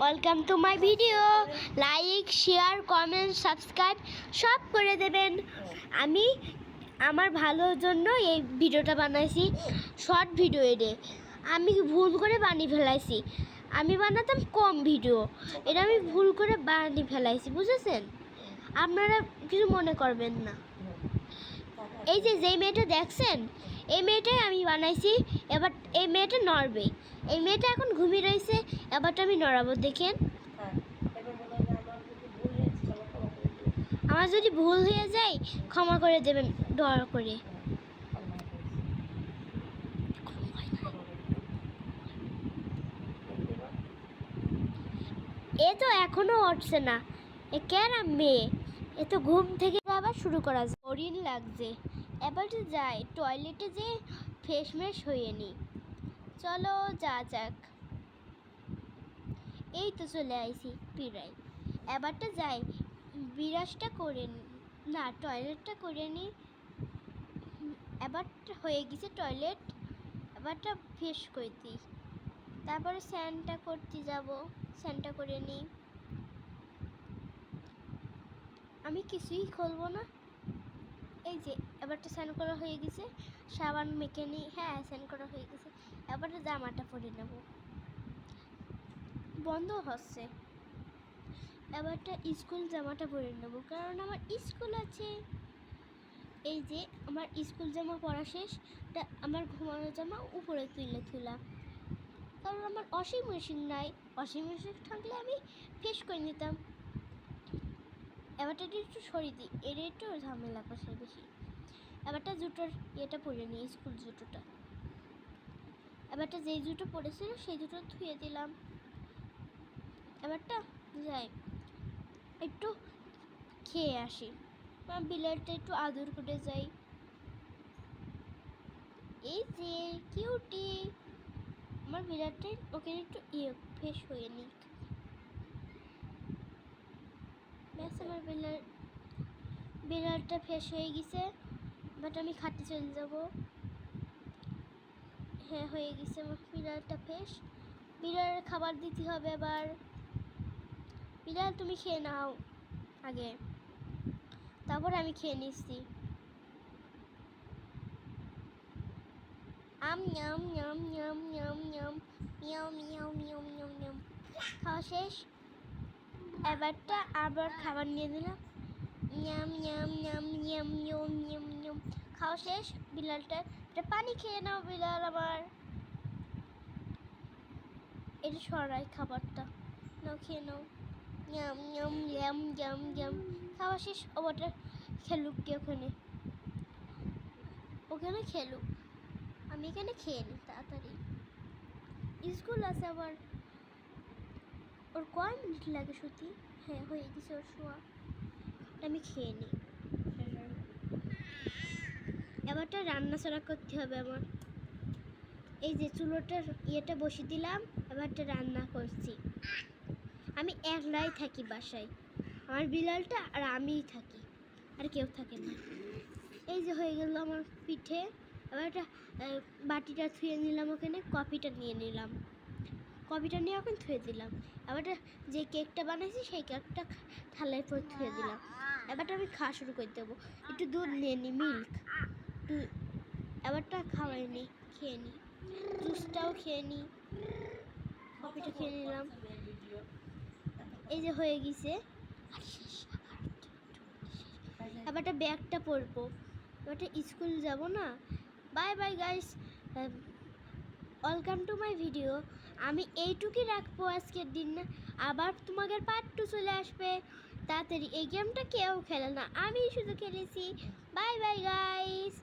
Welcome to my video. Like, share, comment, subscribe সব করে দেবেন। আমি আমার ভালোর জন্য এই ভিডিওটা বানাইছি, শর্ট ভিডিও। এটা আমি ভুল করে বানিয়ে ফেলাইছি। আমি বানাতাম কম ভিডিও, এটা আমি ভুল করে বানিয়ে ফেলাইছি, বুঝেছেন? আপনারা কিছু মনে করবেন না। এই যে যেই মেয়েটা দেখছেন, এই মেয়েটাই আমি বানাইছি। এবার এই মেয়েটা নড়বে। এই মেয়েটা এখন ঘুমিয়ে রয়েছে, এবারটা আমি নড়াবো, দেখেন। আমার যদি ভুল হয়ে যায় ক্ষমা করে দেবেন দয়া করে। এ তো এখনো উঠছে না, এ কেন মেয়ে? এ তো ঘুম থেকে আবার শুরু করা যায়। বোরিং লাগছে। এবার তো যাই টয়লেটে, যে ফ্রেশ মেশ হয়ে নি। চলো যা যাক। এই তো চলে আইছি পিড়াই। এবারটা যাই বিরাজটা করে না, টয়লেটটা করে নি। এবারটা হয়ে গেছে টয়লেট, এবারটা ফ্রেশ করে দিই। তারপরে স্নানটা করতে যাব, স্নানটা করে নিই। আমি কিছুই খুলবো না। এই যে এবারটা স্নান করা হয়ে গেছে, সাবান মেখে নিই। হ্যাঁ, স্নান করা হয়ে গেছে। এবারটা জামাটা পরে নেব, বন্ধ হচ্ছে। এবারটা স্কুল জামাটা পরে নেব, কারণ আমার স্কুল আছে। এই যে আমার স্কুল জামা পরা শেষ, আমার ঘুমানোর জামা উপরে তুলে তোলা, কারণ আমার ওয়াশিং মেশিন নাই। ওয়াশিং মেশিন থাকলে আমি ফ্রেশ করে নিতাম। এবারটা একটু সরিয়ে দিই, এর একটু ঝামেলা করছে বেশি। এবারটা জুতোর ইয়েটা পরে নিই, স্কুল জুতোটা। এবারটা যেই জুতো পরেছিল সেই জুতো ধুয়ে দিলাম। এবারটা যাই একটু খেয়ে আসি, বিড়ালটা একটু আদর করে যাই। এই যে কিউটি আমার বিড়ালটা, ওকে একটু ফ্রেশ হয়ে নিক। ব্যাস, আমার বিড়ালটা ফ্রেশ হয়ে গেছে। বাট আমি খাটে চলে যাব। হ্যাঁ, হয়ে গেছে আমার বিড়ালটা ফ্রেশ। বিড়ালের খাবার দিতে হবে এবার। বিড়াল তুমি খেয়ে নাও আগে, তারপর আমি খেয়ে নিচ্ছি। আম নিয়াম নিয়াম নিয়াম নিয়াম নিয়াম মিয়াও মিয়াও মিয়াও মিয়াও মিয়াও। খাওয়া শেষ, এবারটা আবার খাবার নিয়ে দিলাম। নিয়াম নিয়াম নিয়াম নিয়াম নিয়ম নিয়ম নিয়ম। খাওয়া শেষ, বিড়ালটা পানি খেয়ে নাও বিড়াল আমার। এটা সরাই খাবারটা, নাও খেয়ে নাও। নিয়াম নিয়াম নিয়াম নিয়াম নিয়াম। খাওয়া শেষ, ওটা খেলুক কে ওখানে, ওখানে খেলুক। আমি এখানে খেয়ে নিই তাড়াতাড়ি। স্কুল আছে আবার। ওর কয় মিনিট লাগে সত্যি? হ্যাঁ, হয়ে গেছে ওর শোয়া। আমি খেয়ে নিই। এবারটা রান্না ছাড়া করতে হবে আমার। এই যে চুলোটার ইয়েটা বসিয়ে দিলাম, এবারটা রান্না করছি। আমি একলাই থাকি বাসায়, আমার বিড়ালটা আর আমিই থাকি, আর কেউ থাকে না। এই যে হয়ে গেল আমার পিঠে। এবার একটা বাটিটা ধুয়ে নিলাম, ওখানে কফিটা নিয়ে নিলাম, কফিটা নিয়ে ওখানে ধুয়ে দিলাম। এবারটা যে কেকটা বানাইছি সেই কেকটা থালায় পরে ধুয়ে দিলাম। এবারটা আমি খাওয়া শুরু করে দেবো। একটু দুধ নিয়ে নিই, মিল্ক। এবারটা খাওয়াই নিই, খেয়ে নিই, জুসটাও খেয়ে নিই, কফিটা খেয়ে নিলাম। এই যে হয়ে গেছে। এবারটা ব্যাগটা পরবো, এবারটা স্কুল যাব না। Bye bye guys, welcome to my video. আমি এইটুকুই রাখবো আজকের দিন। আবার তোমাদের পার্ট 2 চলে আসবে তাড়াতাড়ি। এই গেমটা কেউ খেলে না, আমি শুধু খেলেছি। Bye bye guys.